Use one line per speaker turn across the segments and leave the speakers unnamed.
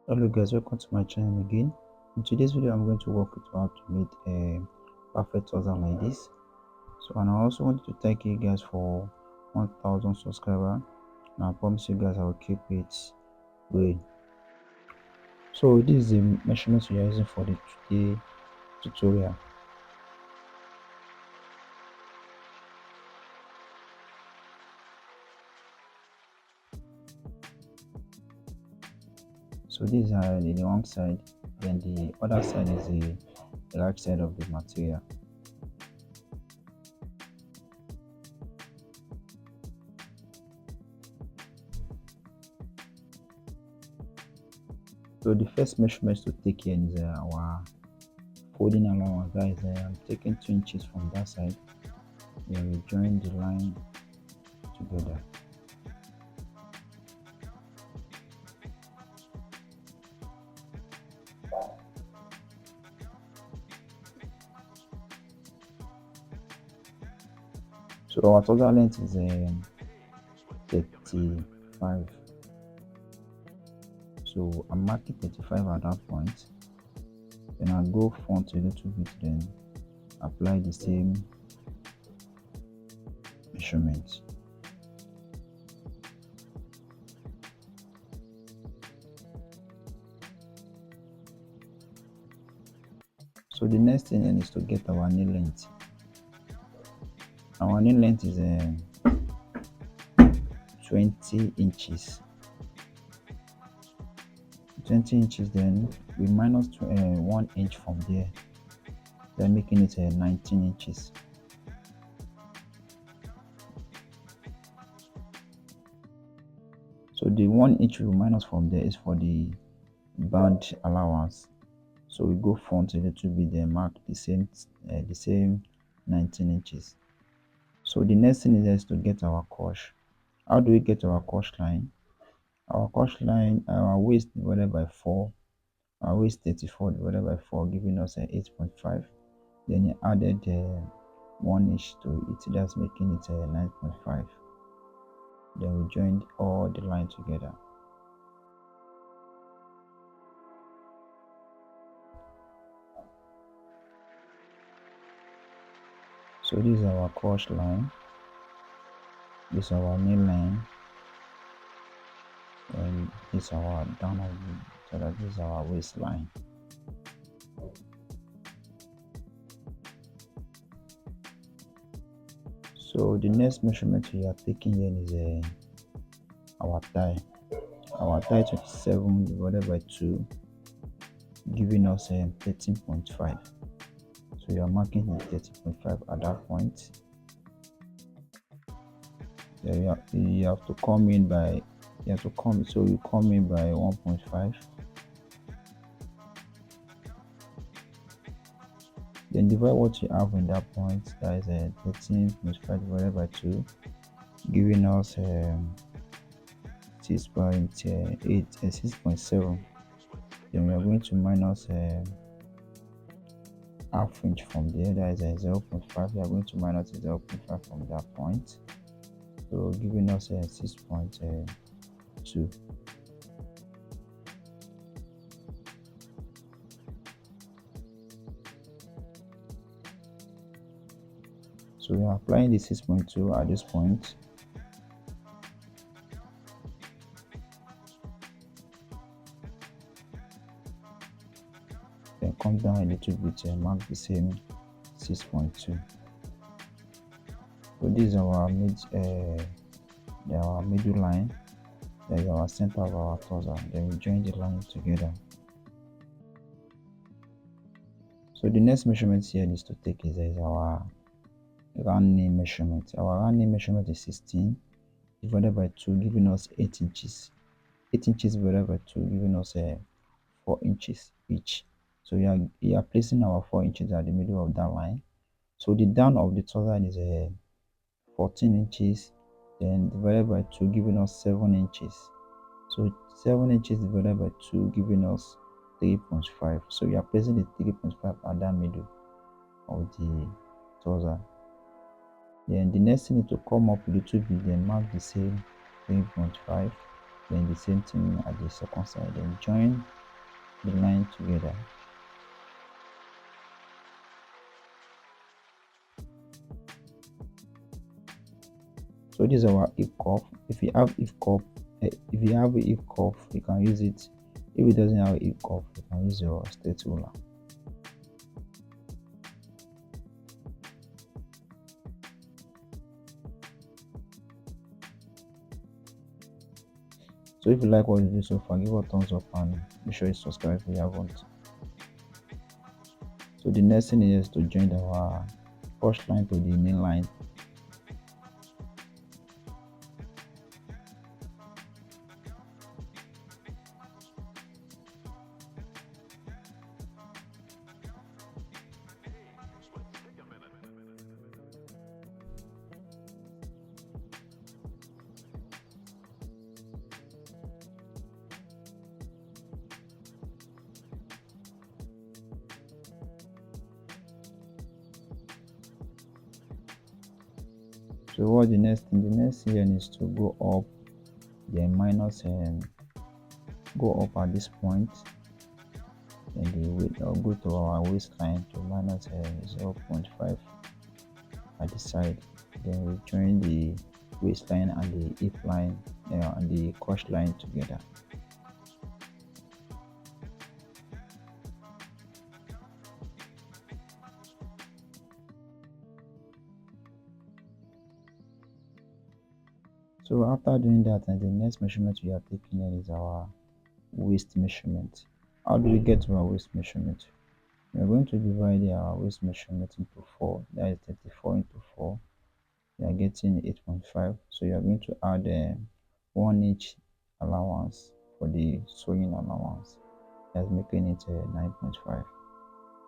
Hello guys, welcome to my channel again. In today's video I'm going to walk you through how to make a perfect trouser like this. And I also wanted to thank you guys for 1000 subscribers, and I promise you guys I will keep it going. So this is the measurements we are using for the today tutorial. So these are the wrong side, then the other side is the right side of the material. So the first measurements to take here is our folding allowance. That is, I'm taking 2 inches from that side. Then we join the line together. So our total length is 35. So I'm marking 35 at that point. Then I go front a little bit, then apply the same measurement. So the next thing then is to get our knee length. Our knee length is 20 inches. 20 inches, then we minus 1 inch from there, then making it 19 inches. So the 1 inch we minus from there is for the band allowance. So we go front a little bit, then mark the same 19 inches. So the next thing is to get our cosh. How do we get our cosh line? Our cosh line, our waist divided by 4, our waist 34 divided by 4, giving us 8.5. Then you added 1 inch to it, that's making it 9.5. Then we joined all the line together. So this is our cosh line, this is our knee line, and this is our down of the, so that this is our waistline. So the next measurement we are taking here is our thigh. Our thigh 27 divided by 2, giving us 13.5. So you are marking the 13.5 at that point. Yeah, you have to come in by, so you come in by 1.5. Then divide what you have in that point, that is 13.5 divided by 2, giving us 6.7. Then we are going to minus half inch from there, that is 0.5. We are going to minus 0.5 from that point, so giving us 6.2. So we are applying the 6.2 at this point. Then come down a little bit and mark the same 6.2. So this is our middle line, that is our center of our trouser. Then we join the line together. So the next measurement here is to take is our round knee measurement. Our round knee measurement is 16 divided by 2, giving us 8 inches. 8 inches divided by 2, giving us 4 inches each. So you are placing our 4 inches at the middle of that line. So the down of the trouser is 14 inches, then divided by 2, giving us 7 inches. So 7 inches divided by 2, giving us 3.5. So you are placing the 3.5 at that middle of the trouser. Then the next thing is to come up a little bit, then mark the same 3.5. Then the same thing at the second side. Then join the line together. So this is our hip cuff. If you have hip cuff, if you have a hip cuff, you can use it. If it doesn't have a hip cuff, you can use your straight ruler. So if you like what you do so far, give a thumbs up and make sure you subscribe if you haven't. So the next thing is to join our first line to the main line. So what the next thing? The next thing is to go up, then minus and go up at this point. Then the weight go to our waistline to minus 0.5 at the side. Then we join the waistline and the hip line and the crotch line together. So after doing that, and the next measurement we are taking is our waist measurement. How do we get to our waist measurement? We are going to divide our waist measurement into 4. That is 34 into 4. You are getting 8.5. So you are going to add 1 inch allowance for the sewing allowance. That's making it 9.5.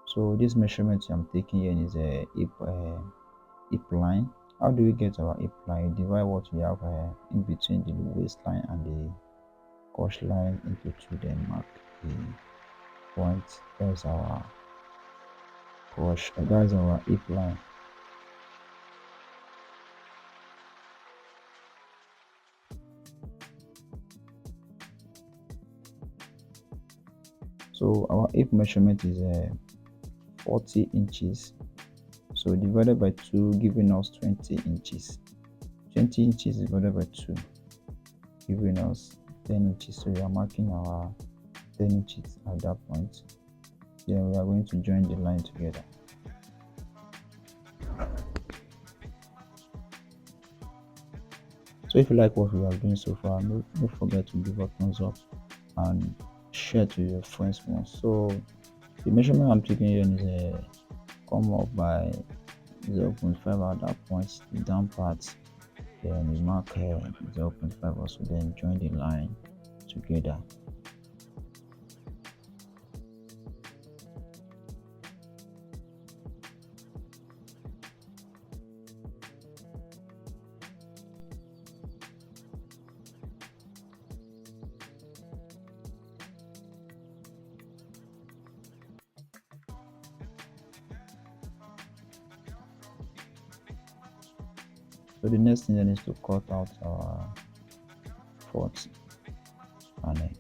So this measurement I'm taking here is a hip line. How do we get our hip line? Divide what we have in between the waistline and the crotch line into 2, then mark the point. That's our crotch. That's our hip line. So our hip measurement is 40 inches. So divided by 2, giving us 20 inches. 20 inches divided by 2, giving us 10 inches. So we are marking our 10 inches at that point. Then we are going to join the line together. So if you like what we are doing so far, don't forget to give a thumbs up and share to your friends more. So the measurement I'm taking here is come up by 0.5 at that point, the down part. Then we mark 0.5 also, then join the line together. So the next thing then is to cut out our fourth panel.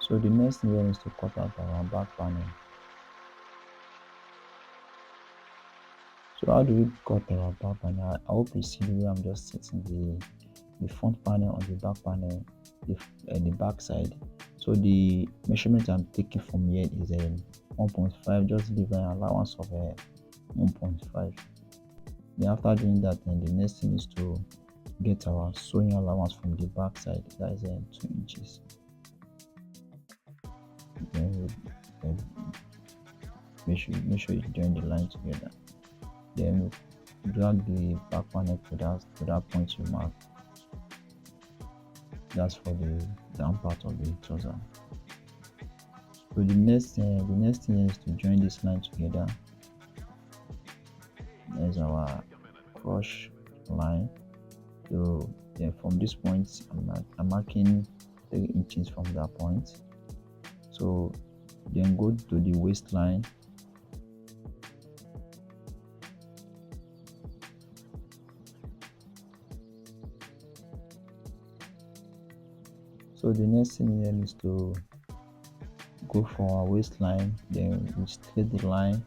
So the next thing then is to cut out our back panel. So how do we cut our back panel? I hope you see the way I'm just setting the front panel on the back panel, the back side. So the measurement I'm taking from here is 1.5, just leave an allowance of 1.5. Then after doing that, then the next thing is to get our sewing allowance from the back side, that is 2 inches. Then make sure you join the line together. Then drag the back panel to that point you mark. That's for the down part of the trouser. So the next thing is to join this line together. There's our crush line. So then from this point, I'm marking 3 inches from that point. So then go to the waistline. So the next thing then is to go for our waistline. Then we straight the line.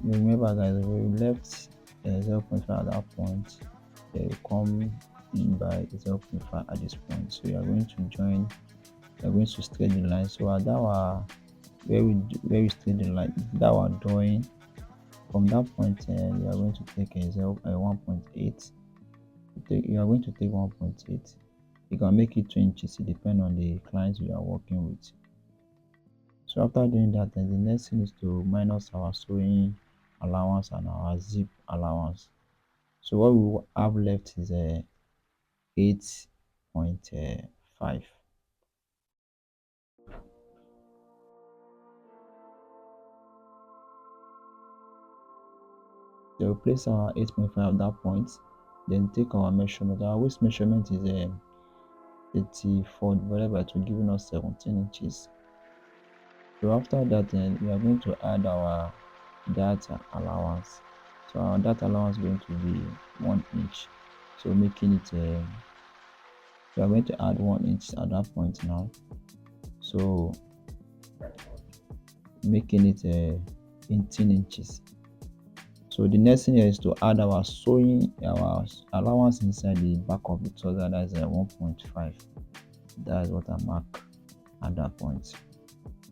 Remember, guys, we left 0.5 at that point. Then we come in by 0.5 at this point. So we are going to join. We are going to straight the line. So at that where we straight the line, that our drawing. From that point, we are going to take 1.8. You are going to take 1.8. You can make it 2 inches. It depends on the clients you are working with. So after doing that, then the next thing is to minus our sewing allowance and our zip allowance. So what we have left is 8.5. So we place our 8.5 at that point. Then take our measurement. Our waist measurement is 84 divided by 2, giving us 17 inches. So after that, then we are going to add our data allowance. So our data allowance is going to be 1 inch. So making it we are going to add 1 inch at that point now. So making it 18 inches. So the next thing is to add our allowance inside the back of the trouser. That is 1.5. That is what I mark at that point.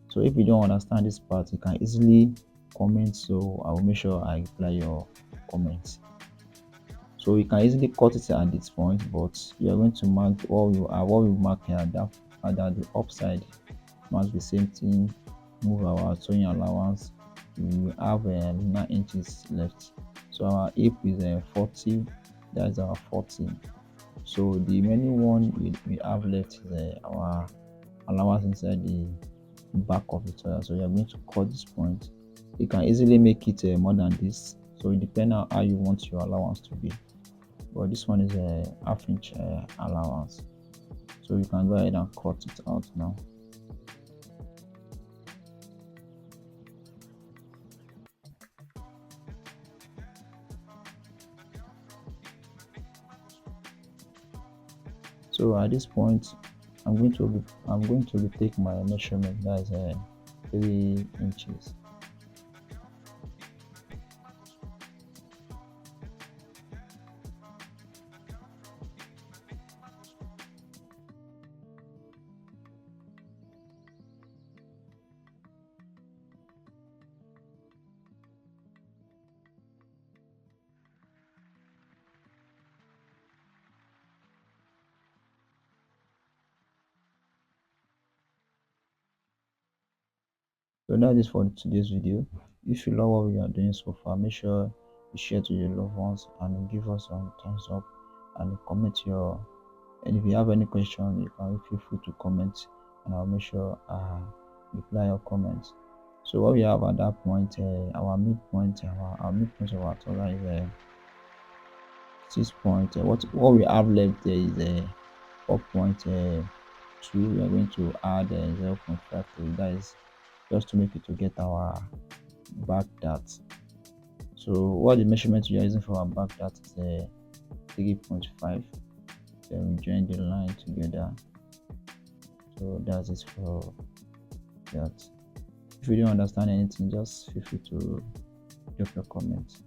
So if you don't understand this part, you can easily comment, so I will make sure I reply your comments. So you can easily cut it at this point, but you are going to mark what we mark here at the upside. Mark the same thing. Move our sewing allowance. We have 9 inches left. So our hip is 40. That is our 40. So the remaining one we have left is our allowance inside the back of the trouser. So you are going to cut this point. You can easily make it more than this. So it depends on how you want your allowance to be. But this one is a half-inch allowance. So you can go ahead and cut it out now. So at this point, I'm going to take my measurement. That is 3 inches. So that is for today's video. If you love what we are doing so far, make sure you share to your loved ones and give us some thumbs up and comment and if you have any question, you can feel free to comment and I'll make sure I reply your comments. So what we have at that point, our midpoint of our total is 6 point. What we have left there is 4.2. We are going to add 0.5 to it. That is just to make it to get our back dart. So what the measurement we are using for our back dart is 3.5. Then we join the line together. So that's it for that. If you don't understand anything, just feel free to drop your comments.